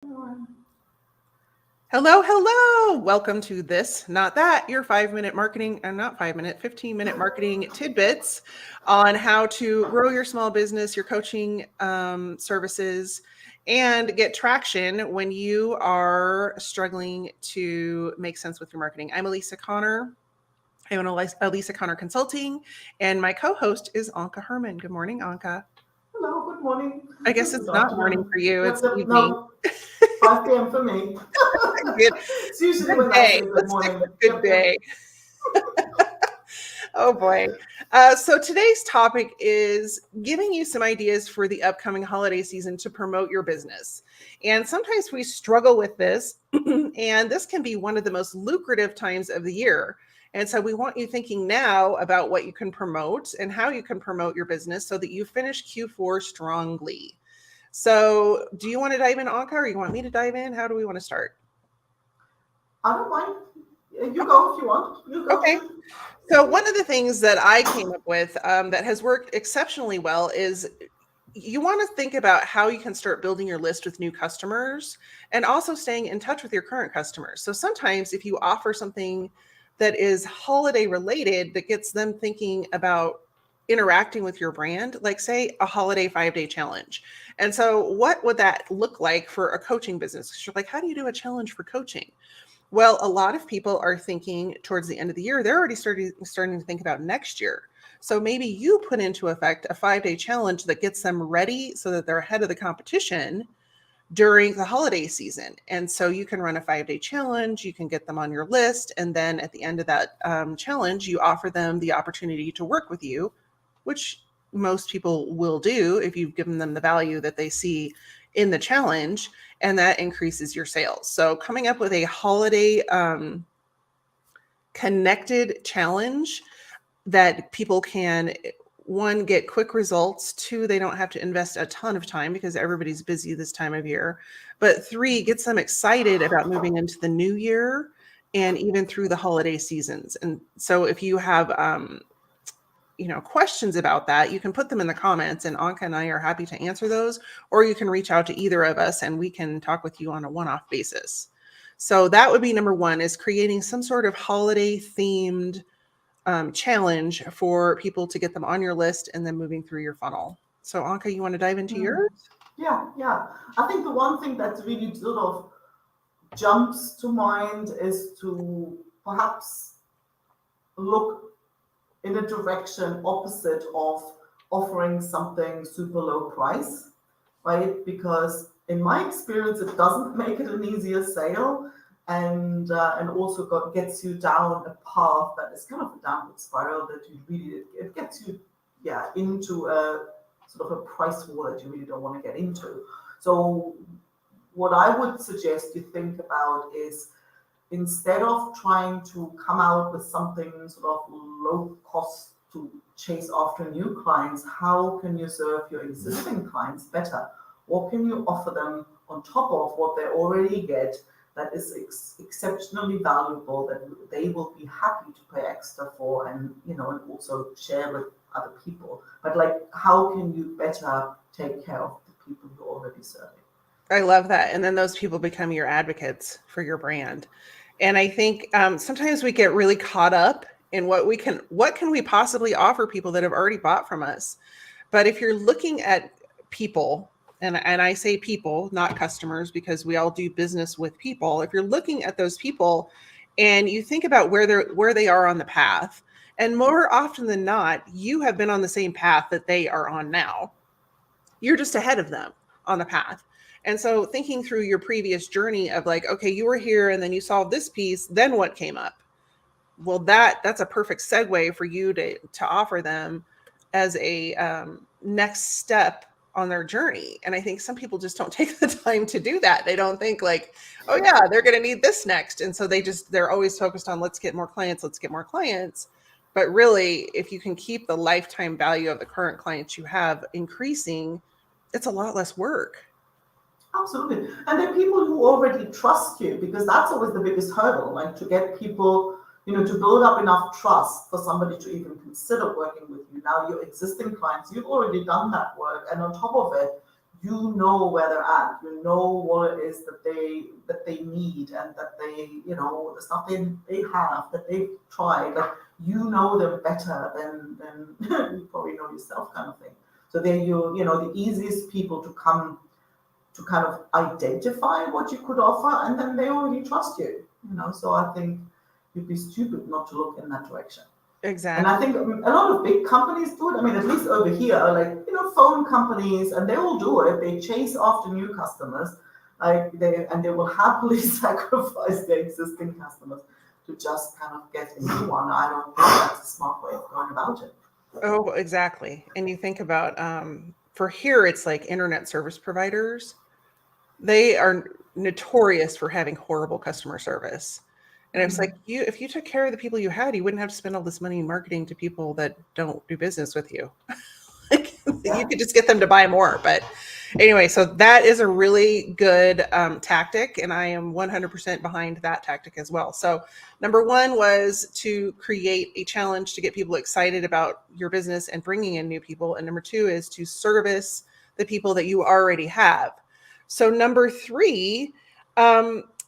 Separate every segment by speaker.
Speaker 1: Hello, hello. Welcome to This, Not That, your 5-minute marketing, and not 5-minute, 15-minute marketing tidbits on how to grow your small business, your coaching services, and get traction when you are struggling to make sense with your marketing. I'm Alisa Connor. I own Alisa Connor Consulting, and my co-host is Anke Herman. Good morning, Anke.
Speaker 2: Hello, good morning.
Speaker 1: I guess
Speaker 2: Good
Speaker 1: it's not morning
Speaker 2: afternoon.
Speaker 1: for you,
Speaker 2: Yep,
Speaker 1: it's
Speaker 2: yep,
Speaker 1: evening.
Speaker 2: no, 5 p.m. for me.
Speaker 1: Good,
Speaker 2: It's usually
Speaker 1: good
Speaker 2: when I
Speaker 1: day.
Speaker 2: say good
Speaker 1: Let's stick
Speaker 2: morning.
Speaker 1: with good
Speaker 2: Yep, yep.
Speaker 1: day. Oh boy. So today's topic is giving you some ideas for the upcoming holiday season to promote your business. And sometimes we struggle with this, and this can be one of the most lucrative times of the year. And so we want you thinking now about what you can promote and how you can promote your business so that you finish Q4 strongly. So, do you want to dive in, Anka, or you want me to dive in? How do we want to start?
Speaker 2: I don't mind. You
Speaker 1: Okay.
Speaker 2: go if you want. You go,
Speaker 1: Okay.
Speaker 2: shoot.
Speaker 1: So one of the things that I came up with that has worked exceptionally well is you want to think about how you can start building your list with new customers and also staying in touch with your current customers. So sometimes if you offer something that is holiday related that gets them thinking about interacting with your brand, like say a holiday 5-day challenge. And so what would that look like for a coaching business? 'Cause you're like, how do you do a challenge for coaching? Well, a lot of people are thinking towards the end of the year, they're already starting to think about next year. So maybe you put into effect a 5-day challenge that gets them ready so that they're ahead of the competition during the holiday season. And so you can run a 5-day challenge, you can get them on your list. And then at the end of that challenge, you offer them the opportunity to work with you, which most people will do if you've given them the value that they see in the challenge, and that increases your sales. So coming up with a holiday connected challenge that people can, one, get quick results, two, they don't have to invest a ton of time because everybody's busy this time of year, but three, gets them excited about moving into the new year and even through the holiday seasons. And so if you have questions about that, you can put them in the comments and Anka and I are happy to answer those, or you can reach out to either of us and we can talk with you on a one-off basis. So that would be number one, is creating some sort of holiday themed challenge for people to get them on your list and then moving through your funnel. So Anka, you want to dive into
Speaker 2: Hmm.
Speaker 1: yours?
Speaker 2: Yeah, yeah. I think the one thing that really sort of jumps to mind is to perhaps look in a direction opposite of offering something super low price, right? Because in my experience, it doesn't make it an easier sale, and also gets you down a path that is kind of a downward spiral that you really it gets you into a sort of a price war that you really don't want to get into. So what I would suggest you think about is, instead of trying to come out with something sort of low cost to chase after new clients, how can you serve your existing clients better? What can you offer them on top of what they already get that is exceptionally valuable, that they will be happy to pay extra for, and also share with other people? But like, how can you better take care of the people you're already serving?
Speaker 1: I love that. And then those people become your advocates for your brand. And I think sometimes we get really caught up in what can we possibly offer people that have already bought from us. But if you're looking at people, and I say people, not customers, because we all do business with people. If you're looking at those people and you think about where they are on the path, and more often than not, you have been on the same path that they are on now. You're just ahead of them on the path. And so thinking through your previous journey of like, okay, you were here and then you solved this piece, then what came up? Well, that's a perfect segue for you to offer them as a next step on their journey. And I think some people just don't take the time to do that. They don't think like, oh yeah, they're going to need this next. And so they're always focused on let's get more clients, let's get more clients. But really, if you can keep the lifetime value of the current clients you have increasing, it's a lot less work.
Speaker 2: Absolutely. And they're people who already trust you, because that's always the biggest hurdle, like to get people, to build up enough trust for somebody to even consider working with you. Now, your existing clients, you've already done that work. And on top of it, you know where they're at, you know what it is that they need, and that they, there's nothing they have that they've tried, like you know them better than you probably know yourself, kind of thing. So they're the easiest people to come to kind of identify what you could offer, and then they already trust you. So I think you'd be stupid not to look in that direction. And
Speaker 1: Exactly.
Speaker 2: I think a lot of big companies do it. I mean, at least over here, like, phone companies, and they all do it. They chase after new customers, and they will happily sacrifice their existing customers to just kind of get a new one. I don't think that's a smart way of going about it.
Speaker 1: Oh, exactly. And you think about for here, it's like internet service providers. They are notorious for having horrible customer service. And it's like if you took care of the people you had, you wouldn't have to spend all this money in marketing to people that don't do business with you. Like, you could just get them to buy more. But anyway, so that is a really good tactic, and I am 100% behind that tactic as well. So number one was to create a challenge to get people excited about your business and bringing in new people. And number two is to service the people that you already have. So number three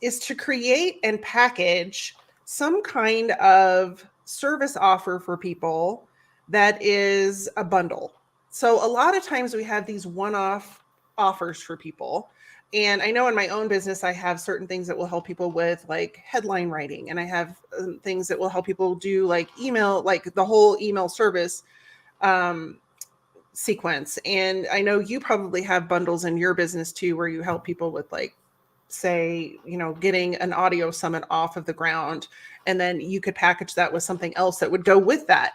Speaker 1: is to create and package some kind of service offer for people that is a bundle. So a lot of times we have these one-off offers for people. And I know in my own business, I have certain things that will help people with like headline writing. And I have things that will help people do like email, like the whole email service sequence. And I know you probably have bundles in your business too, where you help people with like, say, getting an audio summit off of the ground. And then you could package that with something else that would go with that.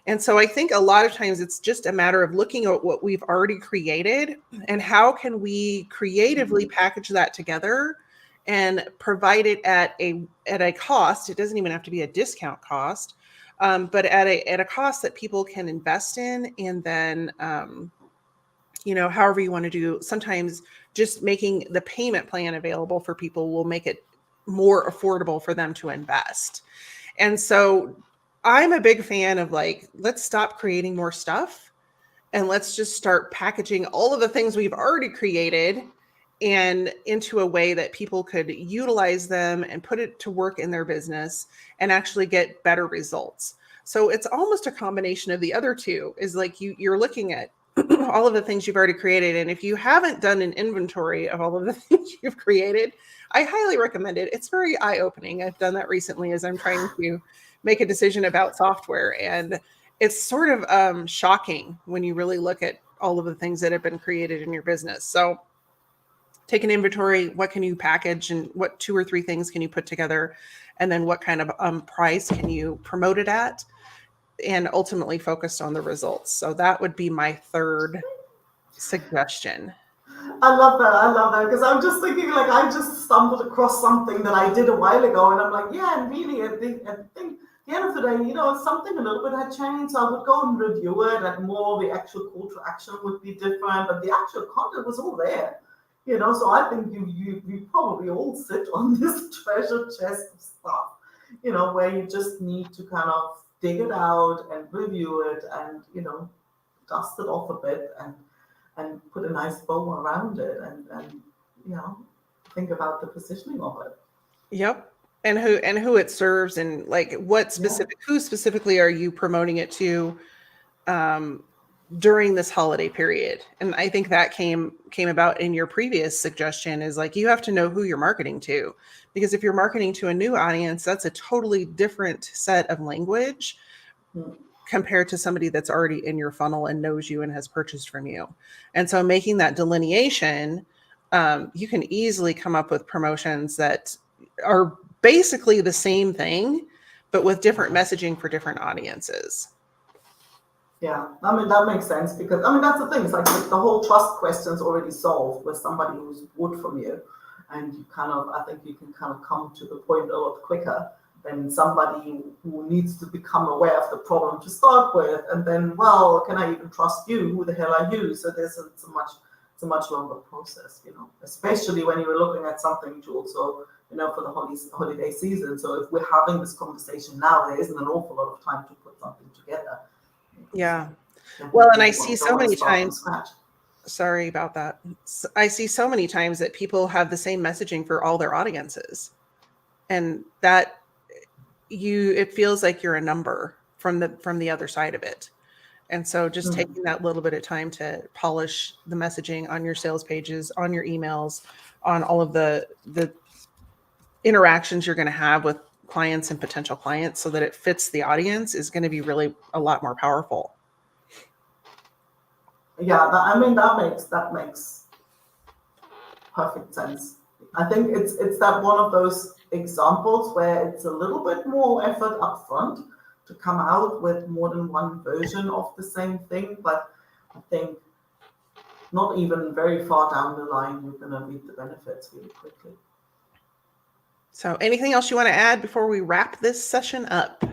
Speaker 1: And so I think a lot of times it's just a matter of looking at what we've already created and how can we creatively package that together and provide it at a cost. It doesn't even have to be a discount cost, but at a cost that people can invest in. And then, however you want to do, sometimes just making the payment plan available for people will make it more affordable for them to invest. And so I'm a big fan of like, let's stop creating more stuff and let's just start packaging all of the things we've already created and into a way that people could utilize them and put it to work in their business and actually get better results. So it's almost a combination of the other two, is like you're looking at all of the things you've already created. And if you haven't done an inventory of all of the things you've created, I highly recommend it. It's very eye-opening. I've done that recently as I'm trying to make a decision about software. And it's sort of shocking when you really look at all of the things that have been created in your business. So take an inventory. What can you package and what 2 or 3 things can you put together? And then what kind of price can you promote it at? And ultimately focused on the results. So that would be my third suggestion.
Speaker 2: I love that. I love that, because I'm just thinking, like, I just stumbled across something that I did a while ago, and I'm like, yeah, and really, I think at the end of the day, something a little bit had changed. So I would go and review it, and more the actual call to action would be different, but the actual content was all there. So I think you probably all sit on this treasure chest of stuff, where you just need to kind of dig it out and review it, and dust it off a bit, and put a nice bow around it, and think about the positioning of it.
Speaker 1: Yep. And who it serves, and like who specifically are you promoting it to during this holiday period? And I think that came about in your previous suggestion, is like you have to know who you're marketing to, because if you're marketing to a new audience, that's a totally different set of language compared to somebody that's already in your funnel and knows you and has purchased from you. And so making that delineation, you can easily come up with promotions that are basically the same thing, but with different messaging for different audiences.
Speaker 2: Yeah, I mean, that makes sense, because that's the thing. It's like the whole trust question is already solved with somebody who's bought from you, and I think you can kind of come to the point a lot quicker than somebody who needs to become aware of the problem to start with, and then, well, can I even trust you? Who the hell are you? So it's a much longer process, especially when you're looking at something to also, for the holiday season. So if we're having this conversation now, there isn't an awful lot of time to put something together.
Speaker 1: Yeah. Well, and I see so many times. Sorry about that. I see so many times that people have the same messaging for all their audiences, and that it feels like you're a number from the other side of it. And so just
Speaker 2: Mm.
Speaker 1: taking that little bit of time to polish the messaging on your sales pages, on your emails, on all of the interactions you're going to have with clients and potential clients so that it fits the audience is going to be really a lot more powerful.
Speaker 2: Yeah, that makes perfect sense. I think it's that one of those examples where it's a little bit more effort up front to come out with more than one version of the same thing, but I think not even very far down the line, you're going to reap the benefits really quickly.
Speaker 1: So anything else you want to add before we wrap this session up?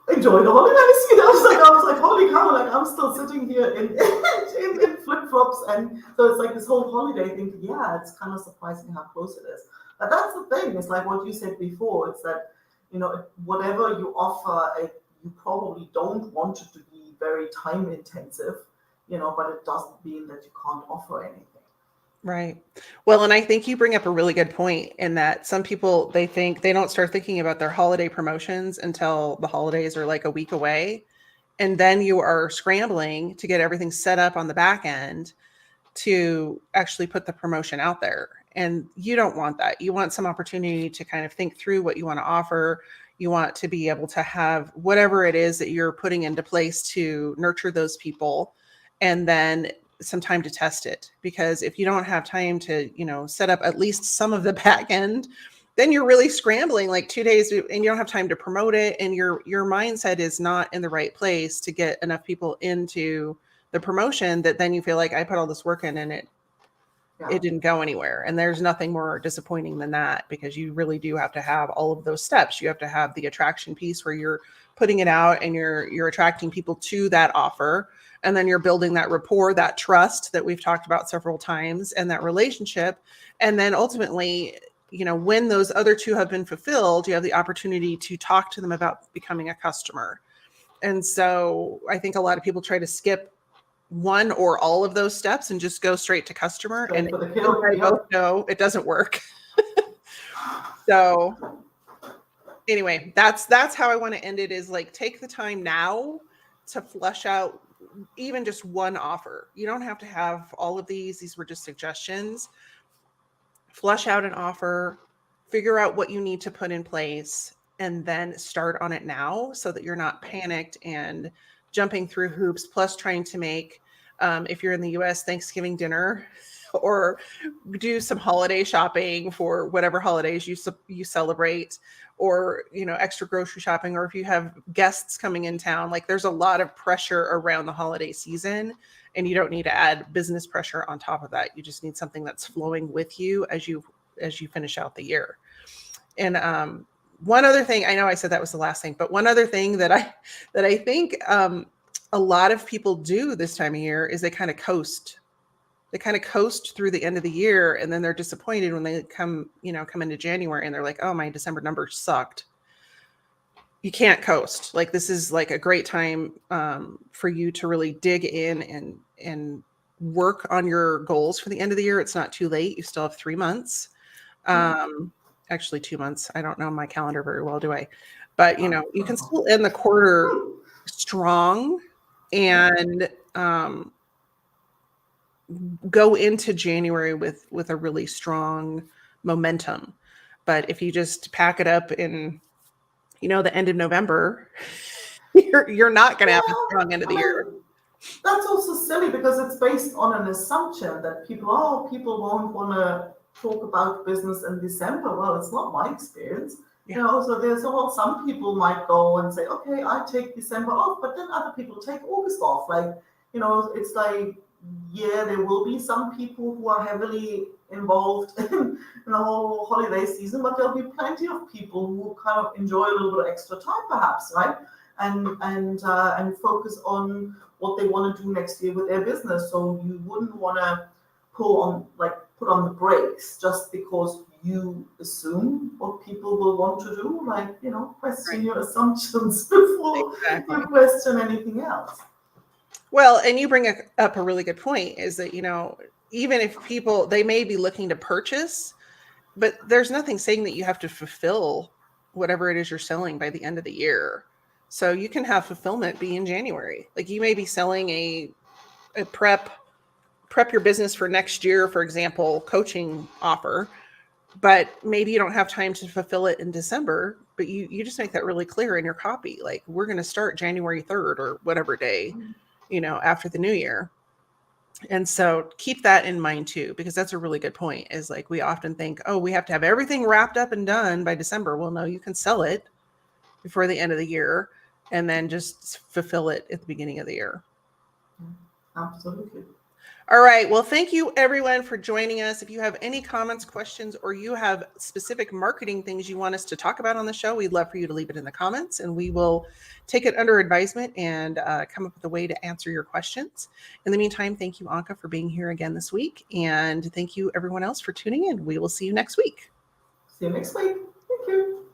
Speaker 2: Enjoy the holidays. You know, I was like, holy cow! Like I'm still sitting here in in flip flops, and so it's like this whole holiday thing. Yeah, it's kind of surprising how close it is. But that's the thing. It's like what you said before. It's that whatever you offer, you probably don't want it to be very time intensive. But it doesn't mean that you can't offer anything.
Speaker 1: Right. Well, and I think you bring up a really good point in that some people, they think they don't start thinking about their holiday promotions until the holidays are like a week away. And then you are scrambling to get everything set up on the back end to actually put the promotion out there. And you don't want that. You want some opportunity to kind of think through what you want to offer. You want to be able to have whatever it is that you're putting into place to nurture those people, and then some time to test it. Because if you don't have time to, set up at least some of the back end, then you're really scrambling like 2 days and you don't have time to promote it. And your mindset is not in the right place to get enough people into the promotion, that then you feel like I put all this work in and it didn't go anywhere. And there's nothing more disappointing than that, because you really do have to have all of those steps. You have to have the attraction piece where you're putting it out and you're attracting people to that offer. And then you're building that rapport, that trust that we've talked about several times, and that relationship. And then ultimately, when those other two have been fulfilled, you have the opportunity to talk to them about becoming a customer. And so I think a lot of people try to skip one or all of those steps and just go straight to customer.
Speaker 2: Straight
Speaker 1: And
Speaker 2: for the
Speaker 1: you
Speaker 2: kill.
Speaker 1: and I both know it doesn't work. So anyway, that's how I want to end it, is like, take the time now to flesh out even just one offer. You don't have to have all of these. These were just suggestions. Flesh out an offer, figure out what you need to put in place, and then start on it now so that you're not panicked and jumping through hoops, plus trying to make, if you're in the US, Thanksgiving dinner, or do some holiday shopping for whatever holidays you celebrate, or extra grocery shopping, or if you have guests coming in town. Like, there's a lot of pressure around the holiday season, and you don't need to add business pressure on top of that. You just need something that's flowing with you as you finish out the year. And one other thing, I know I said that was the last thing, but one other thing that I think a lot of people do this time of year is they kind of coast. They kind of coast through the end of the year, and then they're disappointed when they come into January and they're like, oh, my December numbers sucked. You can't coast. Like, this is like a great time for you to really dig in and work on your goals for the end of the year. It's not too late. You still have 3 months. Actually 2 months. I don't know my calendar very well, do I? But you can still end the quarter strong and go into January with a really strong momentum. But if you just pack it up in the end of November, you're not going to have a strong end of the year.
Speaker 2: That's also silly, because it's based on an assumption that people won't want to talk about business in December. Well, it's not my experience.
Speaker 1: Yeah.
Speaker 2: So some people might go and say, okay, I take December off, but then other people take August off. Like, it's like, yeah, there will be some people who are heavily involved in the whole holiday season, but there'll be plenty of people who kind of enjoy a little bit of extra time, perhaps, right? And focus on what they want to do next year with their business. So you wouldn't want to put on the brakes just because you assume what people will want to do. Question your assumptions before you question anything else.
Speaker 1: Well, and you bring up a really good point is that, even if people, they may be looking to purchase, but there's nothing saying that you have to fulfill whatever it is you're selling by the end of the year. So you can have fulfillment be in January. Like you may be selling a prep your business for next year, for example, coaching offer, but maybe you don't have time to fulfill it in December, but you just make that really clear in your copy. Like we're going to start January 3rd or whatever day, after the new year. And so keep that in mind too, because that's a really good point is like, we often think, oh, we have to have everything wrapped up and done by December. Well, no, you can sell it before the end of the year and then just fulfill it at the beginning of the year.
Speaker 2: Absolutely.
Speaker 1: All right. Well, thank you everyone for joining us. If you have any comments, questions, or you have specific marketing things you want us to talk about on the show, we'd love for you to leave it in the comments and we will take it under advisement and come up with a way to answer your questions. In the meantime, thank you, Anke, for being here again this week. And thank you everyone else for tuning in. We will see you next week.
Speaker 2: See you next week. Thank you.